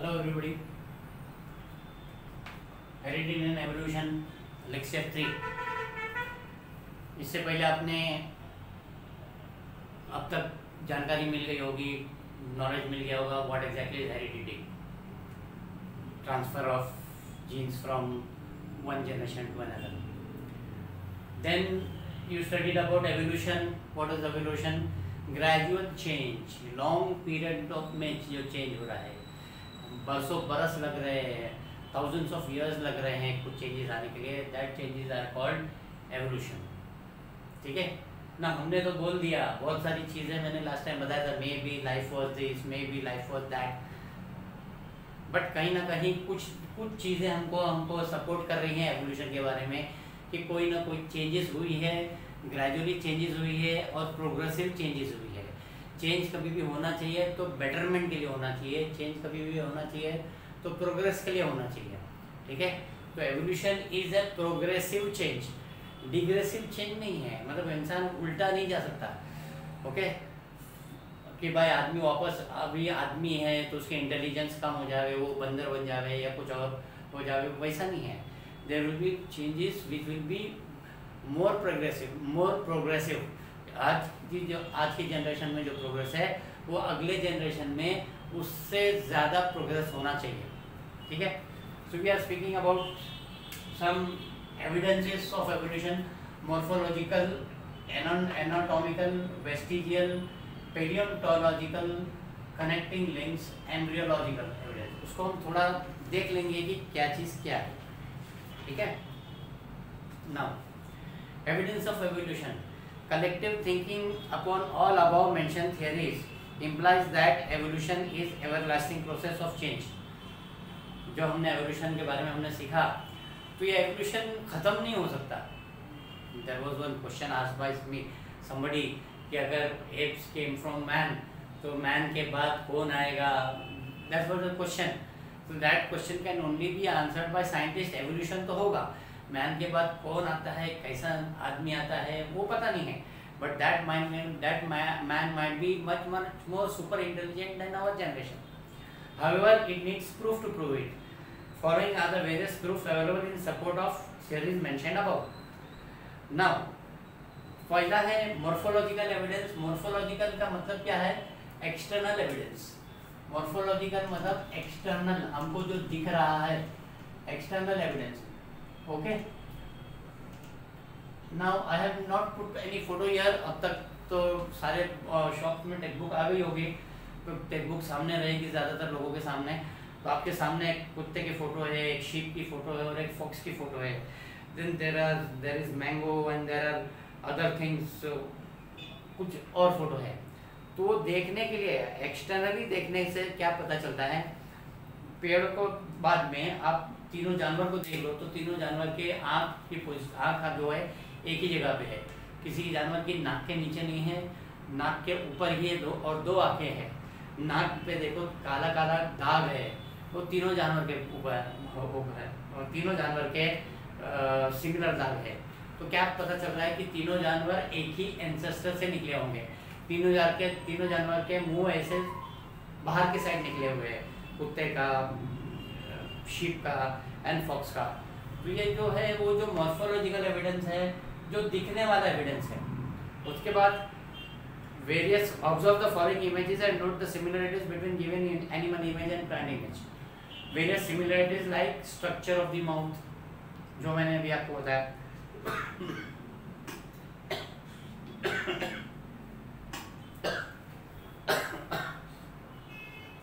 Hello everybody, heredity and evolution lecture 3। इससे पहले आपने अब तक जानकारी मिल गई होगी, नॉलेज मिल गया होगा what exactly is heredity, transfer of genes from one generation to another. Then you studied about evolution. What is evolution? Gradual change, long period of में जो चेंज हो रहा है, बरसों बरस लग रहे हैं, थाउजेंड्स ऑफ इयर्स लग रहे हैं कुछ चेंजेस आने के लिए। That changes are called evolution. ठीक है ना? हमने तो बोल दिया बहुत सारी चीज़ें, मैंने लास्ट टाइम बताया था, may be life was this, may be life was that, but कहीं ना कहीं कुछ चीज़ें हमको सपोर्ट कर रही हैं एवोल्यूशन के बारे में कि कोई ना कोई चेंजेस हुई है, ग्रेजुअली चेंजेस हुई है और प्रोग्रेसिव चेंजेस हुई है। चेंज कभी भी होना चाहिए तो बेटरमेंट के लिए होना चाहिए, चेंज कभी भी होना चाहिए तो प्रोग्रेस के लिए होना चाहिए। ठीक है, तो evolution is a progressive change, degressive change नहीं है। मतलब इंसान उल्टा नहीं जा सकता। ओके, कि भाई आदमी वापस अभी आदमी है तो उसके इंटेलिजेंस कम हो जाए, वो बंदर बन जाए या कुछ और हो जाए, वैसा नहीं है। There will be changes which will be more progressive. आज की जनरेशन में जो प्रोग्रेस है वो अगले जनरेशन में उससे ज़्यादा प्रोग्रेस होना चाहिए। ठीक है, so we are speaking about some evidences of evolution, morphological, anatomical, vestigial, paleontological, connecting links, embryological evidence. उसको हम थोड़ा देख लेंगे कि क्या चीज़ क्या है। ठीक है, now evidence of evolution. Collective thinking upon all above mentioned theories implies that evolution is everlasting process of change. जो हमने evolution के बारे में हमने सीखा, तो ये evolution खत्म नहीं हो सकता। There was one question asked by me, somebody, कि अगर apes came from man, तो man के बाद कौन आएगा? That was the question. So that question can only be answered by scientists. Evolution तो होगा, मैन के बाद कौन आता है, कैसा आदमी आता है, वो पता नहीं है। But that man might be much more super intelligent than our generation. However it needs proof to prove it. Following are the various proofs available in support of theories mentioned above. Now पहला है morphological evidence. Morphological का मतलब क्या है? External evidence. Morphological मतलब external, हमको जो दिख रहा है, external evidence. Okay, now I have not put any photo here. अब तक तो सारे शॉप में टेक्स्ट बुक आ गई होगी, तो टेक्स्ट बुक सामने रहेगी ज़्यादातर लोगों के सामने। तो आपके सामने एक कुत्ते की फ़ोटो है, एक शीप की फ़ोटो है और एक फॉक्स की फ़ोटो है। Then there is mango and there are other things, कुछ और फोटो है। तो देखने के लिए, एक्सटर्नली देखने से क्या पता चलता है? पेड़ को बाद में आप तीनों जानवर को देख लो तो तीनों जानवर के आँख जो है एक ही जगह पे है। किसी जानवर की नाक के नीचे नहीं है, नाक के ऊपर ही है, दो आंखें हैं। नाक पे देखो काला काला दाग है, वो तीनों जानवर के ऊपर है और तीनों जानवर के सिमिलर दाग है। तो क्या पता चल रहा है कि तीनों जानवर एक ही एंसेस्टर से निकले होंगे। तीनों जानवर के मुंह ऐसे बाहर के साइड निकले हुए हैं, कुत्ते का, शीप का एंड फॉक्स का। तो ये जो है वो जो मॉर्फोलॉजिकल एविडेंस है, जो दिखने वाला एविडेंस है। उसके बाद various observe the following images and note the similarities between given animal image and plant image. Various similarities like structure of the mouth, जो मैंने अभी आपको बताया।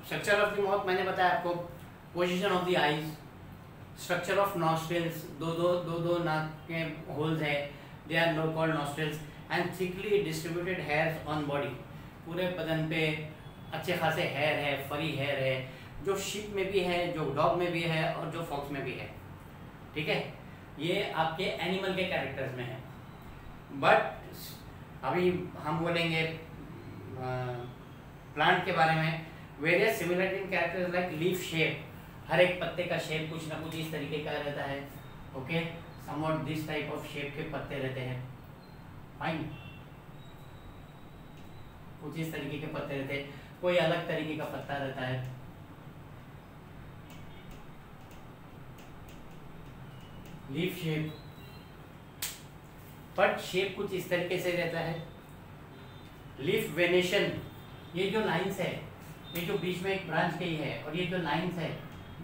स्ट्रक्चर ऑफ द माउथ मैंने बताया आपको। Position of the eyes, structure of nostrils, दो नाक के होल्स है, they are called nostrils, and thickly distributed hairs on body. पूरे बदन पे अच्छे खासे हेयर है, फरी हेयर है, जो शीप में भी है, जो डॉग में भी है और जो फॉक्स में भी है। ठीक है, ये आपके एनिमल के कैरेक्टर्स में है। बट अभी हम बोलेंगे प्लांट के बारे में। Various similarity in characters like leaf shape, हर एक पत्ते का शेप कुछ ना कुछ इस तरीके का रहता है। Okay, somewhat this type of shape के पत्ते रहते हैं। फाइन, कुछ इस तरीके के पत्ते रहते हैं, कोई अलग तरीके का पत्ता रहता है। लीफ शेप, बट शेप कुछ इस तरीके से रहता है। लीफ वेनेशन, ये जो लाइंस है, ये जो बीच में एक ब्रांच गई है और ये जो लाइंस है,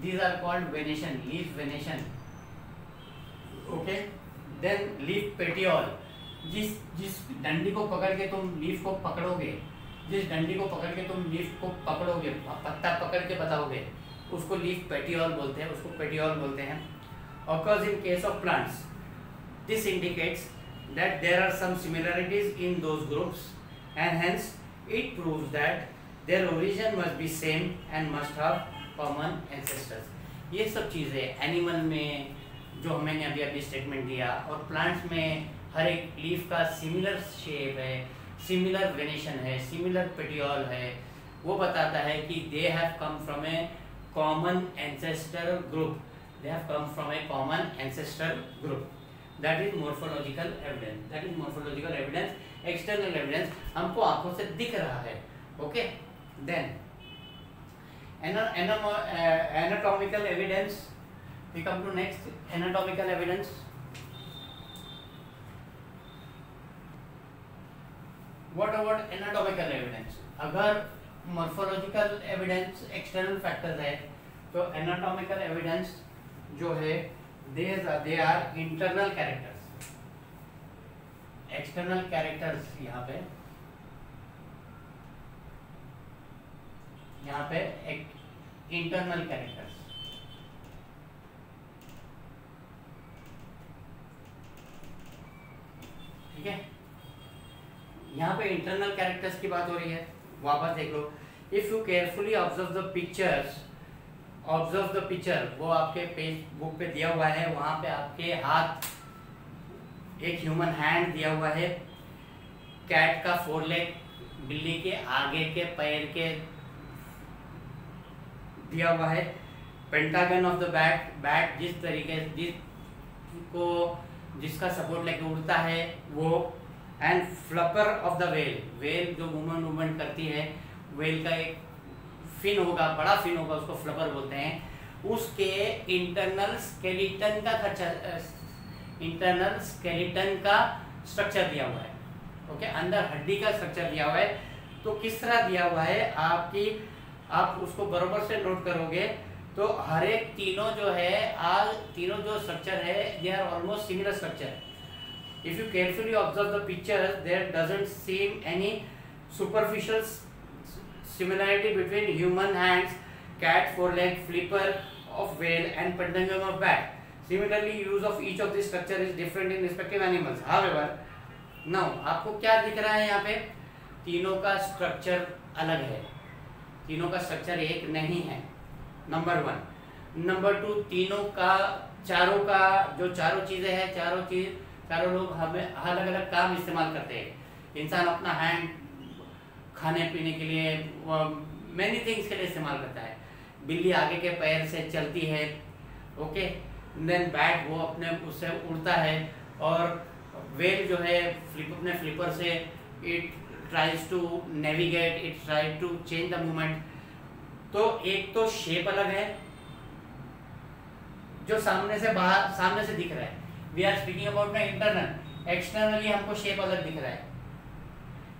these are called venation, leaf venation. Okay, then leaf petiole, जिस डंडी को पकड़ के तुम लीफ को पकड़ोगे, जिस डंडी को पकड़ के तुम लीफ को पकड़ोगे, पत्ता पकड़ के बताओगे, उसको लीफ पेटियोल बोलते हैं, उसको पेटियोल बोलते हैं। Occurs in case of plants. This indicates that there are some similarities in those groups and hence it proves that their origin must be same and must have common ancestors. ये सब चीज़ें animal में जो मैंने अभी अभी statement दिया, और प्लांट्स में हर एक लीफ का सिमिलर शेप है, सिमिलर वेनेशन है, सिमिलर पेटियोल है, वो बताता है कि they have come from a common ancestor group, they have come from a common ancestor group. That is morphological evidence, that is morphological evidence, external evidence हमको आंखों से दिख रहा है। Okay, then anatomical evidence, we come to next, anatomical evidence. What about anatomical evidence? अगर morphological evidence external factors है, तो anatomical evidence जो है they are internal characters, external characters। यहाँ पे एक इंटरनल कैरेक्टर्स, ठीक है। यहाँ पे इंटरनल कैरेक्टर्स की बात हो रही है, वापस देख लो। If you carefully observe the pictures, observe the picture, वो आपके पेज बुक पे दिया हुआ है, वहां पे आपके हाथ, एक ह्यूमन हैंड दिया हुआ है, कैट का फोरलेग, बिल्ली के आगे के पैर के दिया हुआ है, pentagon of the bat, bat जिस तरीके जिसका सपोर्ट लेके उड़ता है वो, and flipper of the whale, whale जो मूवमेंट करती है, वेल का एक फिन होगा, बड़ा फिन होगा, उसको फ्लपर बोलते हैं, उसके इंटरनल स्केलेटन का स्ट्रक्चर दिया हुआ है। ओके, अंदर हड्डी का स्ट्रक्चर दिया हुआ है। तो किस तरह दिया हुआ है, आप उसको बरोबर से नोट करोगे तो हर एक तीनों जो है, तीनों जो स्ट्रक्चर है, they are almost similar structure. If you carefully observe the pictures, there doesn't seem any superficial similarity between human hands, cat foreleg, flipper of whale and pentagon of bat. Similarly, use of each of these structure is different in respective animals. However, now आपको क्या दिख रहा है यहाँ पे, तीनों का structure अलग है, तीनों का स्ट्रक्चर एक नहीं है, नंबर 1। नंबर 2, तीनों का, चारों का जो चारों चीज़ें हैं, चारों लोग हमें अलग अलग काम इस्तेमाल करते हैं। इंसान अपना हैंड खाने पीने के लिए, मैनी थिंग्स के लिए इस्तेमाल करता है, बिल्ली आगे के पैर से चलती है, ओके, देन बैट वो अपने उससे उड़ता है, और वेल जो है अपने फ्लिपर से it tries to navigate, it tries to change the movement. तो एक तो शेप अलग है जो सामने से दिख रहा है, वी आर स्पीकिंग अबाउट ना इंटरनल। एक्सटर्नली हमको शेप अलग दिख रहा है,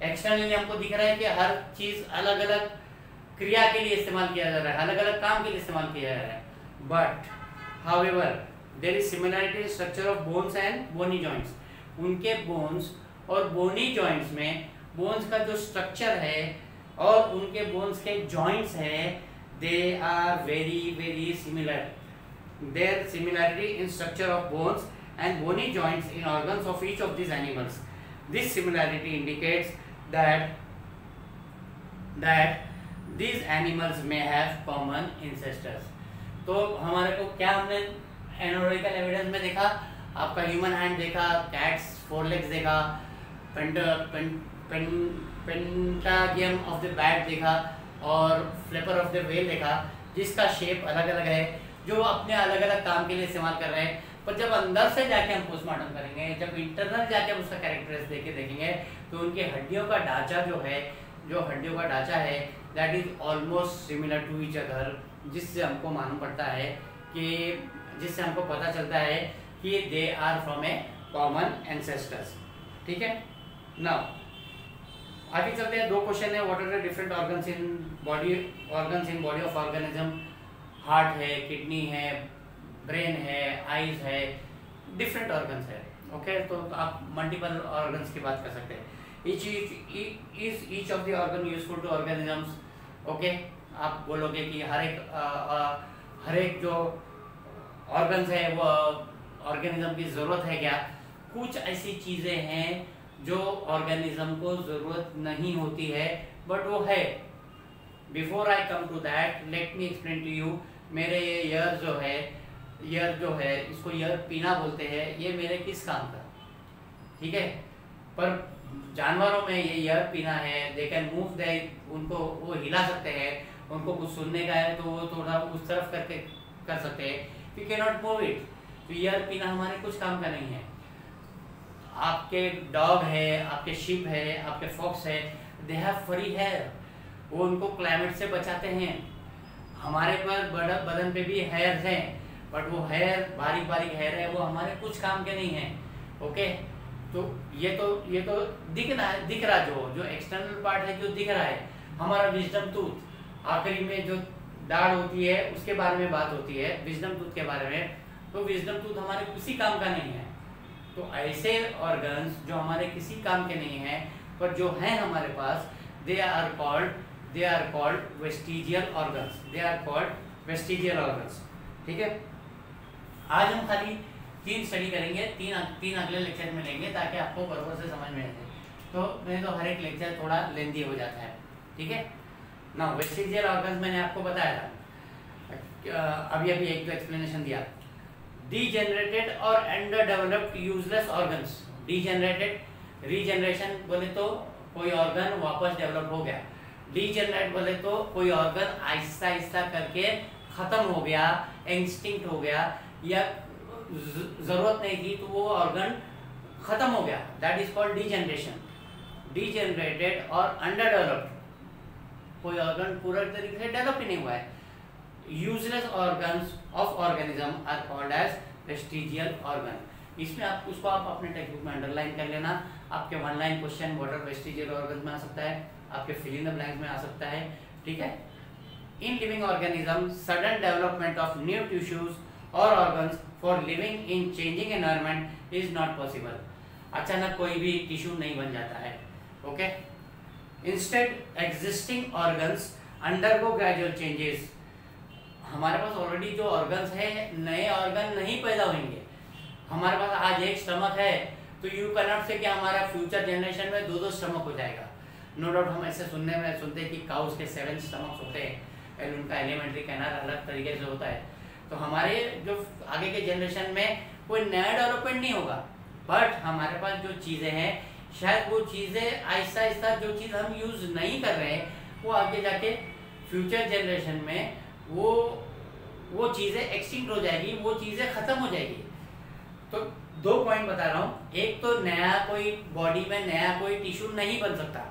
एक्सटर्नली हमको दिख रहा है कि हर चीज अलग अलग क्रिया के लिए इस्तेमाल किया जा रहा है, अलग अलग काम के लिए इस्तेमाल किया जा रहा है। But However, there is similarity in structure of bones and bony joints. उनके bones और bony joints में bones का जो structure है और उनके bones के joints है, they are very very similar. Their similarity in structure of bones and bony joints in organs of each of these animals. This similarity indicates that these animals may have common ancestors. तो हमारे को क्या, हमने anatomical evidence में देखा, आपका human hand देखा, cats फोरलेग्स देखा, पेंटागियम ऑफ द बैट देखा, और फ्लिपर ऑफ द वेल देखा, जिसका शेप अलग अलग है, जो अपने अलग अलग काम के लिए इस्तेमाल कर रहे हैं। पर जब अंदर से जाके हम पोस्टमार्टम करेंगे, जब इंटरनल जाके हम उसका कैरेक्टरिस्टिक्स देखेंगे, तो उनके हड्डियों का ढांचा है, that is almost similar to each other, जिससे हमको मालूम पड़ता है कि, जिससे हमको पता चलता है कि they are from a common ancestors. ठीक है, नाउ आगे चलते हैं। 2 क्वेश्चन है, what are the different organs in body of organism. Heart है, किडनी है, ब्रेन है, आईज है, डिफरेंट ऑर्गन्स है। ओके, तो आप मल्टीपल ऑर्गन्स की बात कर सकते हैं। Each of the organ useful to organisms. Okay, आप बोलोगे कि हर एक जो ऑर्गन्स है वो ऑर्गेनिज्म की ज़रूरत है क्या? कुछ ऐसी चीज़ें हैं जो ऑर्गेनिज्म को ज़रूरत नहीं होती है, बट वो है। Before I come to that, let me explain to you. मेरे ये ईयर जो है इसको ईयर पीना बोलते हैं, ये मेरे किस काम का? ठीक है, पर जानवरों में ये ईयर पीना है, दे कैन मूव दे, उनको वो हिला सकते हैं, उनको कुछ सुनने का है तो वो थोड़ा उस तरफ करके कर सकते हैं, we can not move it. तो ईयर पीना हमारे कुछ काम का नहीं है। आपके डॉग है, आपके शिप है, आपके फॉक्स है, दे हैव फरी हेयर, वो उनको क्लाइमेट से बचाते हैं। हमारे पर बदन पे भी हेयर हैं, बट वो हेयर बारीक बारीक हेयर है, वो हमारे कुछ काम के नहीं है। ओके, तो ये तो दिख रहा जो एक्सटर्नल पार्ट है, जो दिख रहा है। हमारा विजडम टूथ, आखिरी में जो दाढ़ होती है उसके बारे में बात होती है, विजडम टूथ के बारे में। तो विजडम टूथ हमारे किसी काम का नहीं है। तो ऐसे ऑर्गन्स जो हमारे किसी काम के नहीं हैं, पर जो हैं हमारे पास, they are called vestigial organs. ठीक है, आज हम खाली 3 स्टडी करेंगे, 3 अगले लेक्चर में लेंगे ताकि आपको बराबर से समझ में आए। तो नहीं तो हर एक लेक्चर थोड़ा लेंथी हो जाता है। ठीक है ना, वेस्टिजियल ऑर्गन्स मैंने आपको बताया था, अभी एक तो एक्सप्लेनेशन दिया। डीजेनरेटेड और under developed useless organs. Degenerated, regeneration बोले तो कोई ऑर्गन वापस डेवलप हो गया। डीजेनरेट बोले तो कोई ऑर्गन आहिस्ता आहिस्ता करके खत्म हो गया, एक्सटिंक्ट हो गया, या जरूरत नहीं थी तो वो ऑर्गन खत्म हो गया, that is called degeneration. Degenerated और अंडर डेवलप्ड, कोई ऑर्गन पूरा तरीके से डेवलप ही नहीं हुआ है। Useless organs of organism are called as vestigial organ. इसमें आप उसको अपने टेक्स्ट बुक में अंडरलाइन कर लेना। आपके 1 line question what are vestigial organs में आ सकता है, आपके फिल इन द ब्लैंक्स में आ सकता है। ठीक है, in living organism sudden development of new tissues और organs for living in changing environment is not possible. अचानक कोई भी टिश्यू नहीं बन जाता है। Okay, instead existing organs undergo gradual changes. हमारे पास ऑलरेडी जो ऑर्गन्स है, नए ऑर्गन नहीं पैदा होंगे। हमारे पास आज एक स्टमक है तो यू कैन नॉट से कि हमारा फ्यूचर जनरेशन में 2 स्टमक हो जाएगा। नो डाउट हम ऐसे सुनते हैं कि काउस के 7 स्टमक्स होते हैं, और उनका एलिमेंट्री कैनाल अलग तरीके से होता है। तो हमारे जो आगे के जनरेशन में कोई नया डेवलपमेंट नहीं होगा, बट हमारे पास जो चीज़ें हैं, शायद वो चीज़ें आहिस्ता आहिस्ता जो चीज़ हम यूज़ नहीं कर रहे हैं, वो आगे जाके फ्यूचर जनरेशन में वो चीज़ें एक्सटिंक्ट हो जाएगी, वो चीज़ें ख़त्म हो जाएगी। तो 2 पॉइंट बता रहा हूँ। एक तो नया कोई बॉडी में नया कोई टिश्यू नहीं बन सकता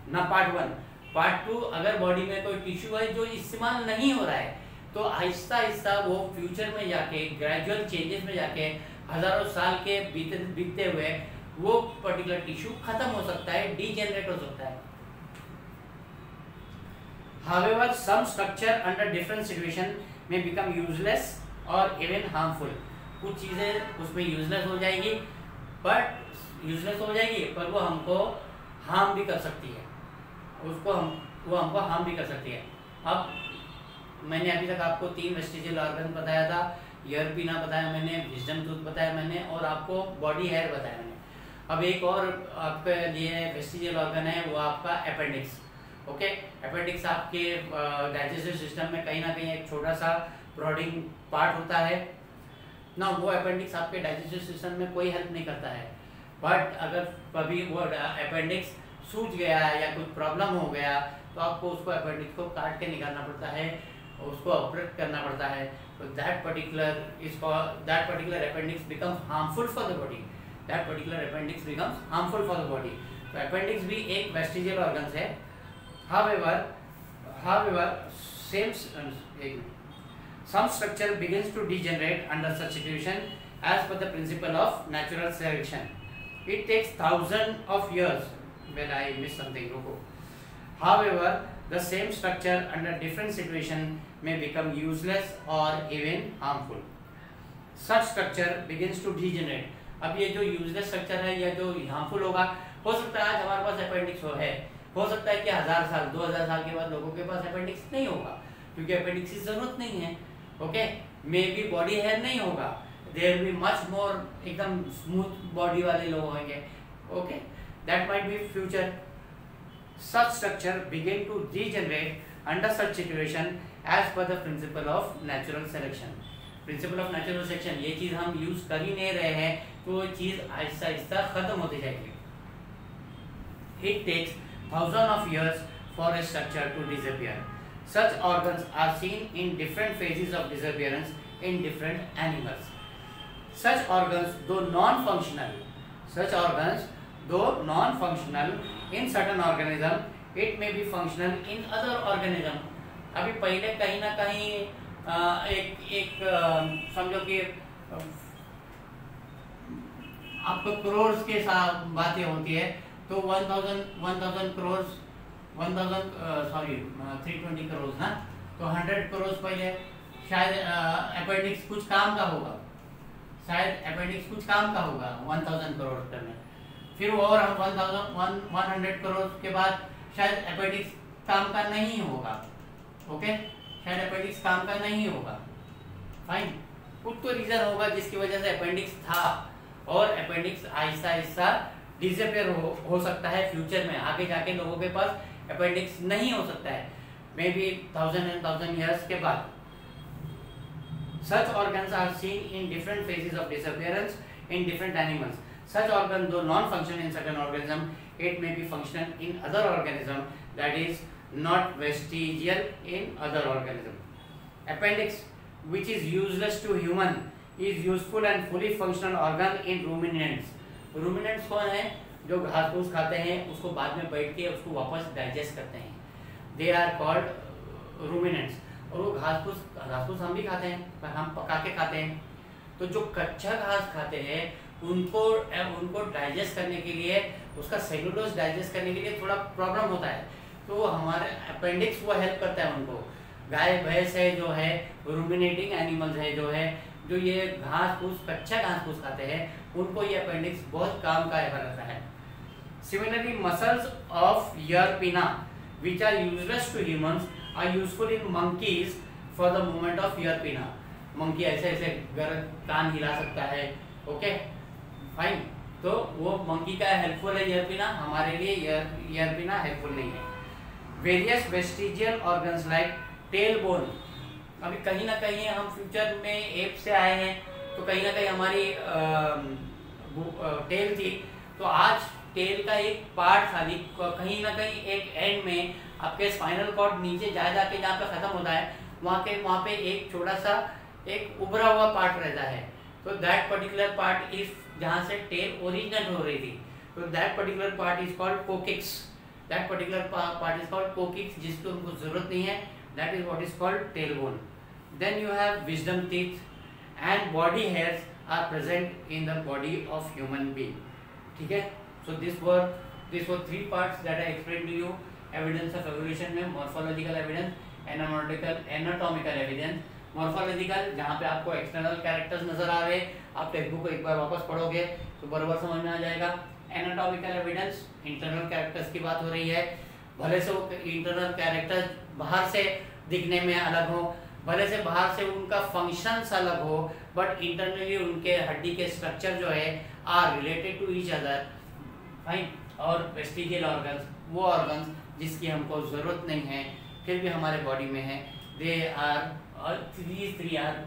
ना, पार्ट 1। पार्ट 2, अगर बॉडी में कोई टिश्यू है जो इस्तेमाल नहीं हो रहा है, तो आहिस्ता आहिस्ता वो फ्यूचर में जाके ग्रेजुअल चेंजेस में जाके हजारों साल के बीतते हुए वो पर्टिकुलर टिश्यू खत्म हो सकता है, डीजेनरेट हो सकता है। However, some structure under different situation may become useless or even harmful. कुछ चीजें उसमें यूजलेस हो जाएगी, पर वो हमको हार्म भी कर सकती है, वो हमको हार्म भी कर सकती है। अब मैंने अभी तक आपको 3 वेस्टिजियल ऑर्गन बताया था, ईयर पीना बताया मैंने, विजडम टूथ बताया मैंने, और आपको बॉडी हेयर बताया मैंने। अब एक और आपके लिए वेस्टिजियल ऑर्गन है, वो आपका अपेंडिक्स। ओके, अपेंडिक्स आपके डाइजेस्टिव सिस्टम में कहीं ना कहीं एक छोटा सा ब्रॉडिंग पार्ट होता है ना। वो अपेंडिक्स आपके डाइजेस्टिव सिस्टम में कोई हेल्प नहीं करता है, बट अगर कभी वो अपेंडिक्स सूज गया या कुछ प्रॉब्लम हो गया तो आपको उसको अपेंडिक्स को काट के निकालना पड़ता है, उसको ऑपरेट करना पड़ता है। तो that particular appendix becomes harmful for the body. तो अपेंडिक्स भी एक वेस्टिजियल ऑर्गन है। However, some structure begins to degenerate under such situation as per the principle of natural selection. It takes thousands of years. Well, I missed something. Ruko. However, the same structure under different situation may become useless or even harmful. Such structure begins to degenerate. अब ये जो useless structure है या जो harmful होगा, हो सकता है आज हमारे पास अपेंडिक्स हो सकता है कि 1000 साल 2000 साल के बाद लोगों के पास अपेंडिक्स नहीं होगा, क्योंकि अपेंडिक्स की जरूरत नहीं है. Okay, maybe body hair नहीं होगा, there will be much more एकदम स्मूथ बॉडी वाले लोग होंगे. Okay, that might be future. Such structure begin to degenerate under such situation as per the principle of natural selection. Principle of natural selection, ये चीज हम use कर ही नहीं रहे हैं, तो वो चीज आहिस्ता आहिस्ता खत्म होती जाएगी. It takes thousands of years for a structure to disappear. Such organs are seen in different phases of disappearance in different animals. Such organs, though non-functional in certain organism, it may be functional in other organism. अभी पहले कहीं ना कहीं एक समझो कि आपको करोड़ के साथ बातें होती है, तो 1000 करोड़ 320 करोड़ ना, तो 100 करोड़ पहले शायद अपेंडिक्स कुछ काम का होगा, 1000 करोड़ में. फिर और हम 100 करोड़ के बाद शायद अपेंडिक्स काम का नहीं होगा. ओके, शायद अपेंडिक्स काम का नहीं होगा. फाइन, कुछ तो रीजन होगा जिसकी वजह से अपेंडिक्स था, और अपेंडिक्स आहिस्ता आहिस्ता डिसअपियर हो सकता है फ्यूचर में. आगे जाके लोगों के पास अपेंडिक्स नहीं हो सकता है, मे बी 1000 years के बाद. Such organs are seen in different phases of disappearance in different animals. Such organ, though non-functional in certain organism, it may be functional in other organism, that is not vestigial in other organism. Appendix, which is useless to human, is useful and fully functional organ in ruminants. Ruminants कौन है? जो घास फूस खाते हैं, उसको बाद में बैठ के उसको वापस डाइजेस्ट करते हैं. They are called ruminants. और वो घास फूस हम भी खाते हैं, पर हम पका के खाते हैं. तो जो कच्चा घास खाते हैं उनको डाइजेस्ट करने के लिए, उसका सेलुलोज डाइजेस्ट करने के लिए थोड़ा प्रॉब्लम होता है, तो हमारे अपेंडिक्स वो हेल्प करता है उनको. गाय भैंस है जो है, रूमिनेटिंग एनिमल्स है जो ये कच्चा घास फूस खाते हैं, उनको ये अपेंडिक्स बहुत काम का रहता है. सिमिलरली मसल्स ऑफ ईयर पिना which are useless to humans are useful in monkeys for the movement of year पिना. मंकी ऐसे कान हिला सकता है. ओके, फाइन, तो वो मंकी का हेल्पफुल है ईयर पिना, हमारे लिए ईयर पिना हेल्पफुल नहीं है. Various vestigial organs like tail bone. अभी कहीं ना कहीं हम फ्यूचर में एप से आए हैं, तो कहीं ना कहीं हमारी टेल थी, तो आज टेल का एक पार्ट खाली कहीं ना कहीं एक एंड में आपके स्पाइनल कॉर्ड नीचे जाके जहाँ पे खत्म होता है, वहाँ पे एक छोटा सा एक उभरा हुआ पार्ट रहता है. तो दैट पर्टिकुलर पार्ट इज जहाँ से टेल ओरिजिनेट हो रही थी, तो that particular part is called coccyx. That particular part is called coccyx, जिसकी उनको जरूरत नहीं है. That is what is called tailbone. Then you have wisdom teeth and body hairs are present in the body of human being. ठीक है, so these were 3 parts that I explained to you. Evidence of evolution में morphological evidence, anatomical evidence. morphological जहाँ पे आपको external characters नजर आ रहे, आप text book को एक बार वापस पढ़ोगे तो बराबर समझ में आ जाएगा. anatomical evidence, internal characters की बात हो रही है. भले से वो internal characters बाहर से दिखने में अलग हो, भले से बाहर से उनका फंक्शंस अलग हो, बट इंटरनली उनके हड्डी के स्ट्रक्चर जो है are related to each other. Fine. और वेस्टिजियल ऑर्गन्स, वो ऑर्गन्स जिसकी हमको ज़रूरत नहीं है फिर भी हमारे बॉडी में है, they are three are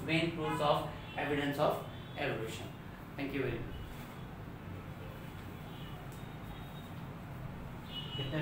main proofs of evidence of evolution. Thank you very much. कितने